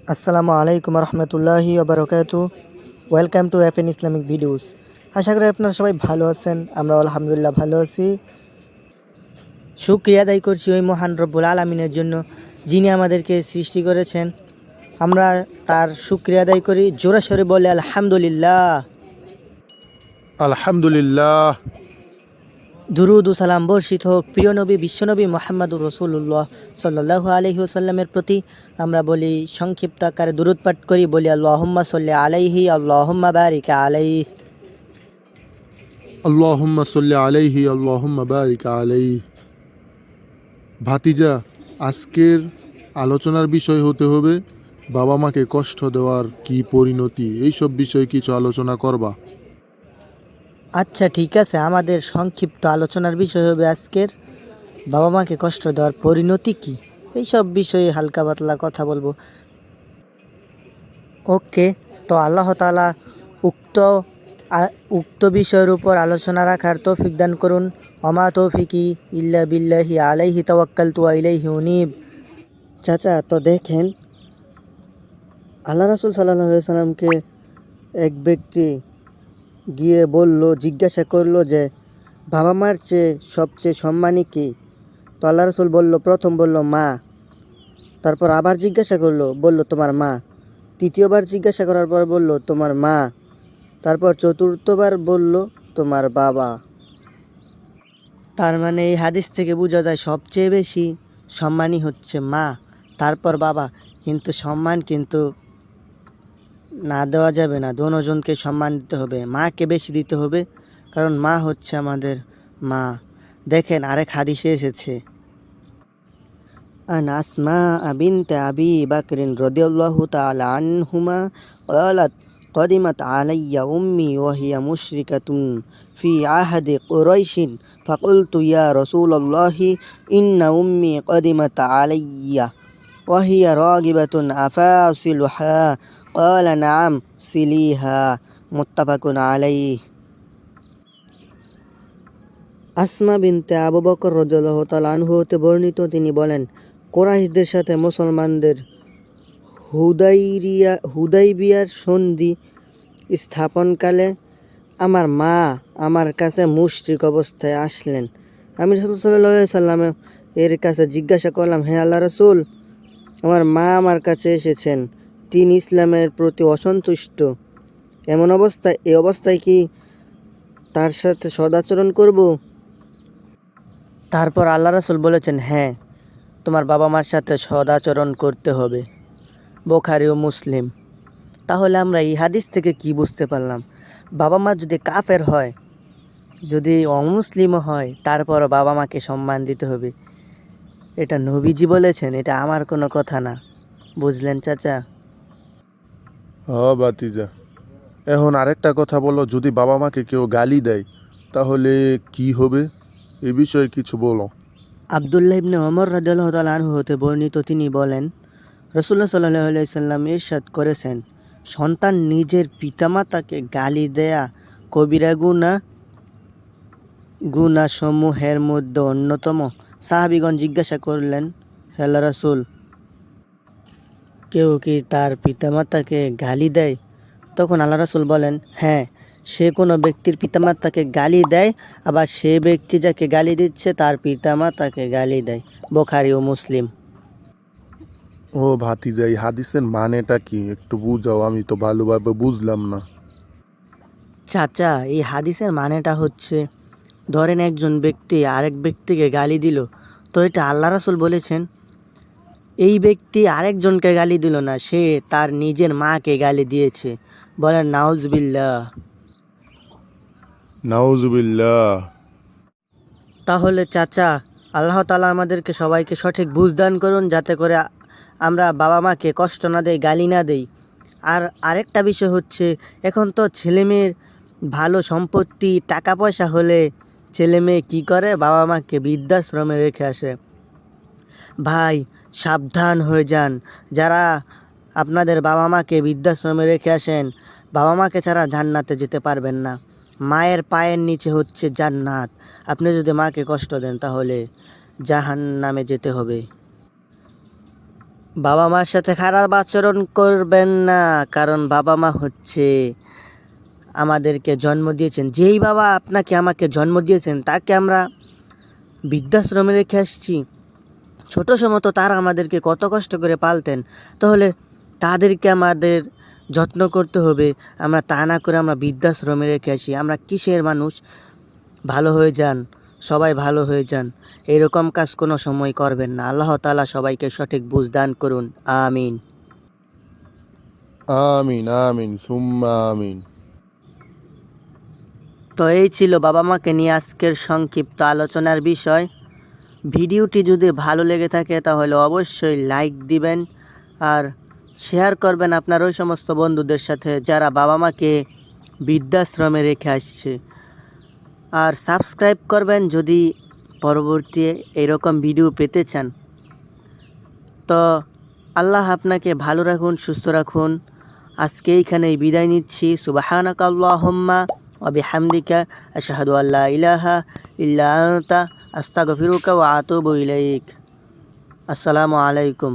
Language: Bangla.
আসসালামু আলাইকুম রহমতুল্লাহি ওবরাকাতু। Welcome to FN Islamic videos. আশা করি আপনারা সবাই ভালো আছেন। আমরা আলহামদুলিল্লাহ ভালো আছি। শুকরিয়া আদায় করছি ওই মহান রব্বুল আলমিনের জন্য, যিনি আমাদেরকে সৃষ্টি করেছেন। আমরা তার শুকরিয়া আদায় করি, জোরে সোরে বলে আলহামদুলিল্লাহ। আলহামদুলিল্লাহ। দুরুদ ও সালাম বর্ষিত হোক প্রিয় নবী বিশ্বনবী মোহাম্মদুর রসুল্লাহ সাল্লাল্লাহু আলাইহি ওয়াসাল্লামের প্রতি। আমরা বলি সংক্ষিপ্ত আকারে দুরুদ পাঠ করি, বলি আল্লাহুম্মা সাল্লি আলাইহি, আল্লাহুম্মা বারিক আলাইহি। আল্লাহুম্মা সাল্লি আলাইহি, আল্লাহুম্মা বারিক আলাইহি। ভাতিজা, আজকের আলোচনার বিষয় হতে হবে বাবা মাকে কষ্ট দেওয়ার কি পরিণতি, এইসব বিষয়ে কিছু আলোচনা করবা। আচ্ছা ঠিক আছে, আমাদের সংক্ষিপ্ত আলোচনার বিষয় হবে আজকের বাবা মাকে কষ্ট দেওয়ার পরিণতি কী, এইসব বিষয়ে হালকা পাতলা কথা বলবো। ওকে, তো আল্লাহ তাআলা উক্ত বিষয়ের উপর আলোচনা রাখার তৌফিক দান করুন। অমা তৌফিকি ইল্লা বিল্লাহি আলাইহি তাওয়াক্কালতু ওয়া ইলাইহি উনীব। চাচা, তো দেখেন আল্লাহ রাসূল সাল্লাল্লাহু আলাইহি সাল্লামকে এক ব্যক্তি গিয়ে জিজ্ঞাসা করলো যে বাবা মার চেয়ে সবচেয়ে সম্মানী কী? তো আল্লাহ রসুল প্রথম বলল মা। তারপর আবার জিজ্ঞাসা বলল তোমার মা। তৃতীয়বার জিজ্ঞাসা করার পর বলল তোমার মা। তারপর চতুর্থবার বলল তোমার বাবা। তার মানে এই হাদিস থেকে বোঝা যায় সবচেয়ে বেশি সম্মানী হচ্ছে মা, তারপর বাবা। কিন্তু সম্মান কিন্তু না দেওয়া যাবে না, দোনোজনকে সম্মান দিতে হবে। মাকে বেশি দিতে হবে, কারণ মা হচ্ছে আমাদের মা। দেখেন আরেক হাদিসে এসেছে, আন আসমা বিনতে আবি বাকরিন রাদিয়াল্লাহু তাআলা আনহুমা ক্বালাত قدمت علي أمي وهي مشركة في عهد قريش فقلت يا رسول الله إن أمي قدمت علي وهي راغبة أفاصلها قال نعم صليها متفق عليه। আসমা বিনতে আবু বকর রাদিয়াল্লাহু তাআলা আনহু হতে বর্ণিত, তিনি বলেন, কুরাইশদের সাথে মুসলমানদের হুদাইবিয়ার সন্ধি স্থাপনকালে আমার মা আমার কাছে মুশরিক অবস্থায় আসলেন। আমি রাসূল সাল্লাল্লাহু আলাইহি সাল্লাম এর কাছে জিজ্ঞাসা করলাম, হে আল্লাহ রাসূল, আমার মা আমার কাছে এসেছেন, তিনি ইসলামের প্রতি অসন্তুষ্ট। এই অবস্থায় কি তার সাথে সদাচরণ করব? তারপর আল্লাহ রাসূল বলেছেন, হ্যাঁ, তোমার বাবা মার সাথে সদাচরণ করতে হবে। বুখারী ও মুসলিম। তাহলে আমরা এই হাদিস থেকে কি বুঝতে পারলাম? বাবা মা যদি কাফের হয়, যদি অমুসলিমও হয়, তারপর বাবা মাকে সম্মান দিতে হবে। এটা নবীজি বলেছেন, এটা আমার কোনো কথা না। বুঝলেন চাচা? ভাতিজা, এখন আরেকটা কথা বলো, যদি বাবা মাকে কেউ গালি দেয় তাহলে কি হবে, এ বিষয়ে কিছু বলো। আব্দুল্লাহ ইবনে ওমর রাদিয়াল্লাহু তাআলা আনহু হতে বর্ণিত, তিনি বলেন, রাসূলুল্লাহ সাল্লাল্লাহু আলাইহি সাল্লাম ইরশাদ করেছেন, সন্তান নিজের পিতামাতাকে গালি দেয়া কবিরা গুনাহসমূহের মধ্যে অন্যতম। সাহাবীগণ জিজ্ঞাসা করলেন, হে আল্লাহর রাসূল, কেউ কি তার পিতামাতাকে গালি দেয়? তখন আল্লাহ রাসূল বলেন, হ্যাঁ, সে কোনো ব্যক্তির পিতামাতাকে গালি দেয়, আবার সে ব্যক্তি যাকে গালি দিচ্ছে তার পিতামাতাকে গালি দেয়। বুখারী ও মুসলিম। ও ভাতিজা, এই হাদিসের মানেটা কি একটু বুঝাও, আমি তো ভালোভাবে বুঝলাম না। চাচা, এই হাদিসের মানেটা হচ্ছে, ধরেন একজন ব্যক্তি আরেক ব্যক্তিকে গালি দিল, তো এটা আল্লাহ রাসূল বলেছেন, এই ব্যক্তি আরেকজনকে গালি দিল না, সে তার নিজের মাকে গালি দিয়েছে। বলেন নাউজুবিল্লাহ। নাউজুবিল্লাহ। তাহলে চাচা, আল্লাহ তাআলা আমাদেরকে সবাইকে সঠিক বুঝ দান করুন, যাতে করে আমরা বাবা মাকে কষ্ট না দেই, গালি না দেই। আর আরেকটা বিষয় হচ্ছে, এখন তো ছেলেমেয়ের ভালো সম্পত্তি টাকা পয়সা হলে ছেলেমেয়ে কী করে, বাবা মাকে বৃদ্ধাশ্রমে রেখে আসে। ভাই, সাবধান হয়ে যান। যারা আপনাদের বাবা মাকে বৃদ্ধাশ্রমে রেখে আসেন, বাবা মাকে ছাড়া জান্নাতে যেতে পারবেন না। মায়ের পায়ের নিচে হচ্ছে জান্নাত। আপনি যদি মাকে কষ্ট দেন তাহলে জাহান্নামে যেতে হবে। বাবা মার সাথে খারাপ আচরণ করবেন না, কারণ বাবা মা হচ্ছে আমাদেরকে জন্ম দিয়েছেন। যেই বাবা আপনাকে আমাকে জন্ম দিয়েছেন তাকে আমরা বৃদ্ধাশ্রমে রেখে আসছি। ছোট সময় তো তারা আমাদেরকে কত কষ্ট করে পালতেন, তাহলে তাদেরকে আমাদের যত্ন করতে হবে। আমরা তা না করে আমরা বৃদ্ধাশ্রমে রেখে আসি। আমরা কিসের মানুষ? ভালো হয়ে যান, সবাই ভালো হয়ে যান। এরকম কাজ কোনো সময় করবেন না। আল্লাহ তাআলা সবাইকে সঠিক বুঝ দান করুন। আমিন। আমিন আমিন সুম্মা আমিন। তো এই ছিল বাবা মাকে নিয়ে আজকের সংক্ষিপ্ত আলোচনার বিষয়। ভিডিওটি যদি ভালো লেগে থাকে তাহলে অবশ্যই লাইক দিবেন আর শেয়ার করবেন আপনার ওই সমস্ত বন্ধুদের সাথে যারা বাবা মাকে বৃদ্ধাশ্রমে রেখে আসছে। আর সাবস্ক্রাইব করবেন যদি পরবর্তী এরকম ভিডিও পেতে চান। তো আল্লাহ আপনাকে ভালো রাখুন, সুস্থ রাখুন। আজকে এইখানেই বিদায় নিচ্ছি। সুবহানাকা আল্লাহুম্মা ওয়া বিহামদিকা আশহাদু আল্লা ইলাহা ইল্লা আনতা আস্তাগফিরুকা ওয়া আতুবু ইলাইক। আসসালামু আলাইকুম।